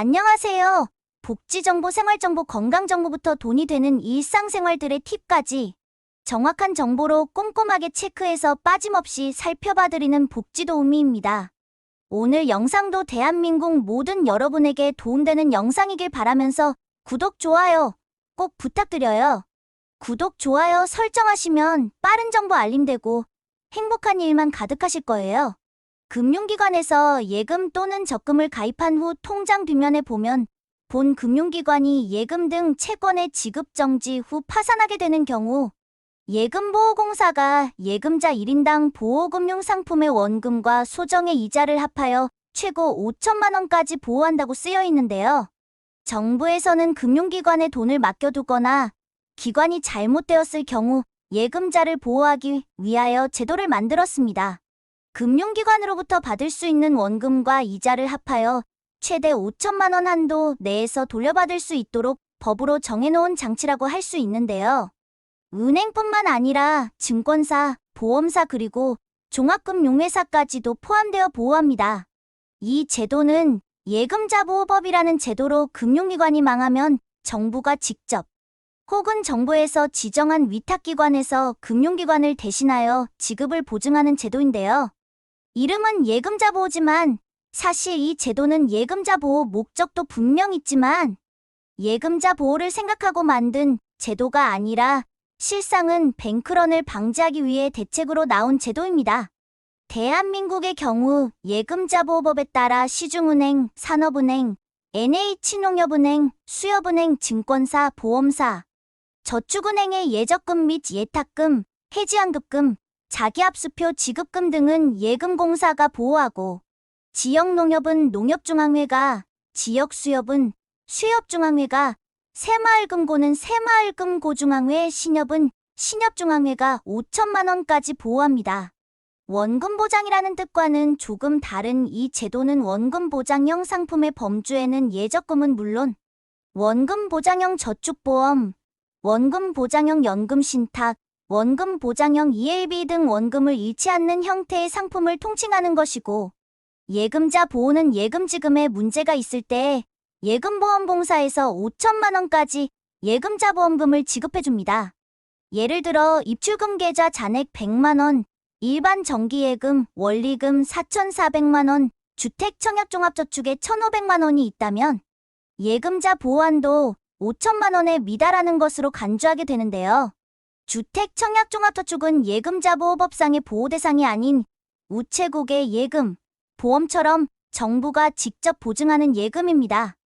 안녕하세요. 복지정보, 생활정보, 건강정보부터 돈이 되는 일상생활들의 팁까지 정확한 정보로 꼼꼼하게 체크해서 빠짐없이 살펴봐드리는 복지도우미입니다. 오늘 영상도 대한민국 모든 여러분에게 도움되는 영상이길 바라면서 구독, 좋아요 꼭 부탁드려요. 구독, 좋아요 설정하시면 빠른 정보 알림되고 행복한 일만 가득하실 거예요. 금융기관에서 예금 또는 적금을 가입한 후 통장 뒷면에 보면 본 금융기관이 예금 등 채권의 지급 정지 후 파산하게 되는 경우 예금보호공사가 예금자 1인당 보호금융상품의 원금과 소정의 이자를 합하여 최고 5천만 원까지 보호한다고 쓰여 있는데요. 정부에서는 금융기관에 돈을 맡겨두거나 기관이 잘못되었을 경우 예금자를 보호하기 위하여 제도를 만들었습니다. 금융기관으로부터 받을 수 있는 원금과 이자를 합하여 최대 5천만 원 한도 내에서 돌려받을 수 있도록 법으로 정해놓은 장치라고 할 수 있는데요. 은행뿐만 아니라 증권사, 보험사 그리고 종합금융회사까지도 포함되어 보호합니다. 이 제도는 예금자보호법이라는 제도로 금융기관이 망하면 정부가 직접 혹은 정부에서 지정한 위탁기관에서 금융기관을 대신하여 지급을 보증하는 제도인데요. 이름은 예금자보호지만 사실 이 제도는 예금자보호 목적도 분명 있지만 예금자보호를 생각하고 만든 제도가 아니라 실상은 뱅크런을 방지하기 위해 대책으로 나온 제도입니다. 대한민국의 경우 예금자보호법에 따라 시중은행, 산업은행, NH농협은행, 수협은행, 증권사, 보험사, 저축은행의 예적금 및 예탁금, 해지환급금, 자기압수표 지급금 등은 예금공사가 보호하고 지역농협은 농협중앙회가, 지역수협은 수협중앙회가, 새마을금고는 새마을금고중앙회, 신협은 신협중앙회가 5천만 원까지 보호합니다. 원금보장이라는 뜻과는 조금 다른 이 제도는 원금보장형 상품의 범주에는 예적금은 물론 원금보장형 저축보험, 원금보장형 연금신탁, 원금보장형 ELB 등 원금을 잃지 않는 형태의 상품을 통칭하는 것이고 예금자 보호는 예금지급에 문제가 있을 때 예금보험공사에서 5천만 원까지 예금자보험금을 지급해줍니다. 예를 들어 입출금 계좌 잔액 100만 원, 일반 정기예금, 원리금 4,400만 원, 주택청약종합저축에 1,500만 원이 있다면 예금자 보호한도 5천만 원에 미달하는 것으로 간주하게 되는데요. 주택청약종합저축은 예금자보호법상의 보호 대상이 아닌 우체국의 예금, 보험처럼 정부가 직접 보증하는 예금입니다.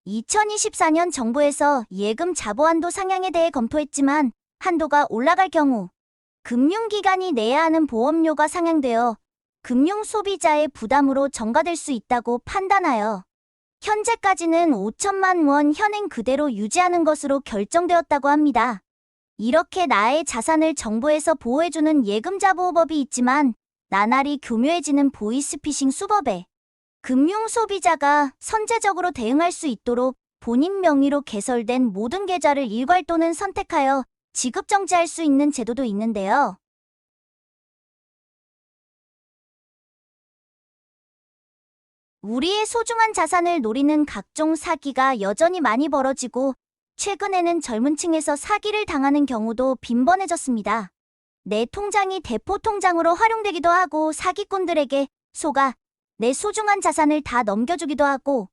2024년 정부에서 예금 자보한도 상향에 대해 검토했지만 한도가 올라갈 경우 금융기관이 내야 하는 보험료가 상향되어 금융소비자의 부담으로 전가될 수 있다고 판단하여 현재까지는 5천만 원 현행 그대로 유지하는 것으로 결정되었다고 합니다. 이렇게 나의 자산을 정부에서 보호해주는 예금자보호법이 있지만 나날이 교묘해지는 보이스피싱 수법에 금융소비자가 선제적으로 대응할 수 있도록 본인 명의로 개설된 모든 계좌를 일괄 또는 선택하여 지급 정지할 수 있는 제도도 있는데요. 우리의 소중한 자산을 노리는 각종 사기가 여전히 많이 벌어지고 최근에는 젊은 층에서 사기를 당하는 경우도 빈번해졌습니다. 내 통장이 대포 통장으로 활용되기도 하고 사기꾼들에게 속아 내 소중한 자산을 다 넘겨주기도 하고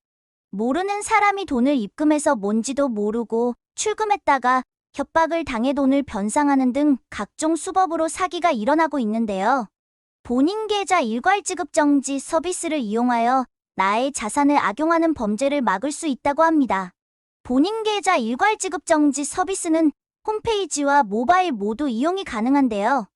모르는 사람이 돈을 입금해서 뭔지도 모르고 출금했다가 협박을 당해 돈을 변상하는 등 각종 수법으로 사기가 일어나고 있는데요. 본인 계좌 일괄 지급 정지 서비스를 이용하여 나의 자산을 악용하는 범죄를 막을 수 있다고 합니다. 본인 계좌 일괄 지급 정지 서비스는 홈페이지와 모바일 모두 이용이 가능한데요.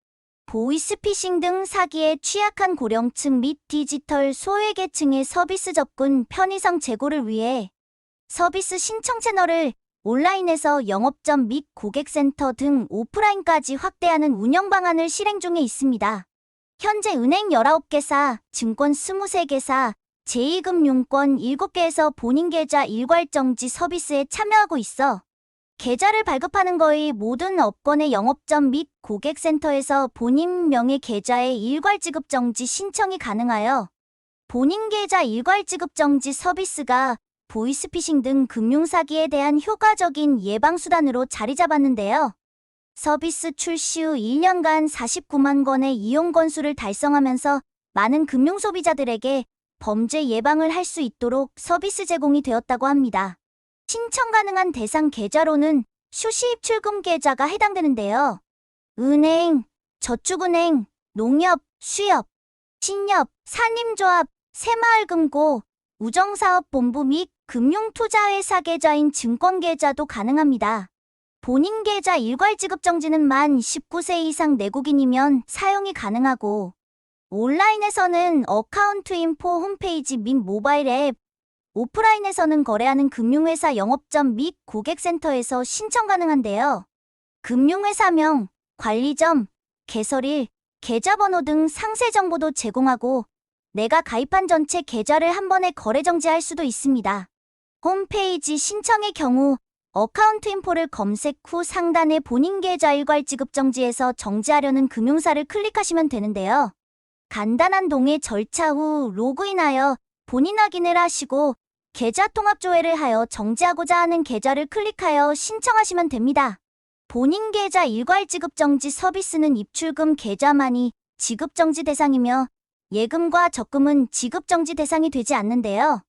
보이스피싱 등 사기에 취약한 고령층 및 디지털 소외계층의 서비스 접근 편의성 제고를 위해 서비스 신청 채널을 온라인에서 영업점 및 고객센터 등 오프라인까지 확대하는 운영 방안을 실행 중에 있습니다. 현재 은행 19개사, 증권 23개사, 제2금융권 7개에서 본인 계좌 일괄 정지 서비스에 참여하고 있어 계좌를 발급하는 거의 모든 업권의 영업점 및 고객센터에서 본인 명의 계좌의 일괄 지급 정지 신청이 가능하여 본인 계좌 일괄 지급 정지 서비스가 보이스피싱 등 금융사기에 대한 효과적인 예방수단으로 자리 잡았는데요. 서비스 출시 후 1년간 49만 건의 이용 건수를 달성하면서 많은 금융소비자들에게 범죄 예방을 할 수 있도록 서비스 제공이 되었다고 합니다. 신청 가능한 대상 계좌로는 수시입출금 계좌가 해당되는데요. 은행, 저축은행, 농협, 수협, 신협, 산림조합, 새마을금고, 우정사업본부 및 금융투자회사 계좌인 증권계좌도 가능합니다. 본인 계좌 일괄 지급 정지는 만 19세 이상 내국인이면 사용이 가능하고, 온라인에서는 어카운트 인포 홈페이지 및 모바일 앱, 오프라인에서는 거래하는 금융회사 영업점 및 고객센터에서 신청 가능한데요. 금융회사명, 관리점, 개설일, 계좌번호 등 상세 정보도 제공하고 내가 가입한 전체 계좌를 한 번에 거래 정지할 수도 있습니다. 홈페이지 신청의 경우 어카운트 인포를 검색 후 상단에 본인 계좌 일괄 지급 정지에서 정지하려는 금융사를 클릭하시면 되는데요. 간단한 동의 절차 후 로그인하여 본인 확인을 하시고 계좌 통합 조회를 하여 정지하고자 하는 계좌를 클릭하여 신청하시면 됩니다. 본인 계좌 일괄 지급 정지 서비스는 입출금 계좌만이 지급 정지 대상이며 예금과 적금은 지급 정지 대상이 되지 않는데요.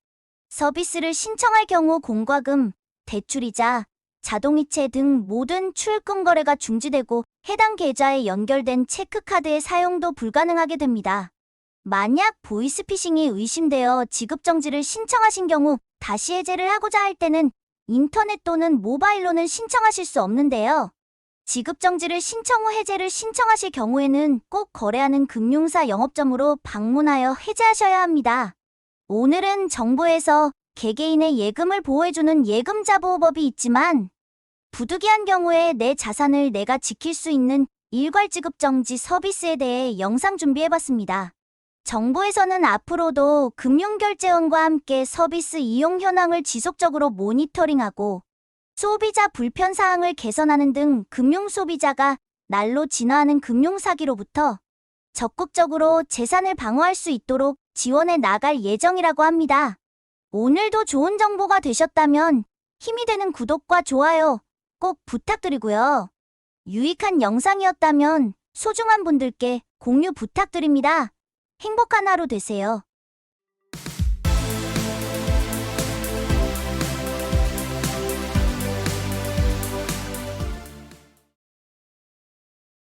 서비스를 신청할 경우 공과금, 대출이자, 자동이체 등 모든 출금 거래가 중지되고 해당 계좌에 연결된 체크카드의 사용도 불가능하게 됩니다. 만약 보이스피싱이 의심되어 지급 정지를 신청하신 경우 다시 해제를 하고자 할 때는 인터넷 또는 모바일로는 신청하실 수 없는데요. 지급 정지를 신청 후 해제를 신청하실 경우에는 꼭 거래하는 금융사 영업점으로 방문하여 해제하셔야 합니다. 오늘은 정부에서 개개인의 예금을 보호해주는 예금자보호법이 있지만 부득이한 경우에 내 자산을 내가 지킬 수 있는 일괄 지급 정지 서비스에 대해 영상 준비해봤습니다. 정부에서는 앞으로도 금융결제원과 함께 서비스 이용 현황을 지속적으로 모니터링하고 소비자 불편 사항을 개선하는 등 금융소비자가 날로 진화하는 금융사기로부터 적극적으로 재산을 방어할 수 있도록 지원해 나갈 예정이라고 합니다. 오늘도 좋은 정보가 되셨다면 힘이 되는 구독과 좋아요 꼭 부탁드리고요. 유익한 영상이었다면 소중한 분들께 공유 부탁드립니다. 행복한 하루 되세요.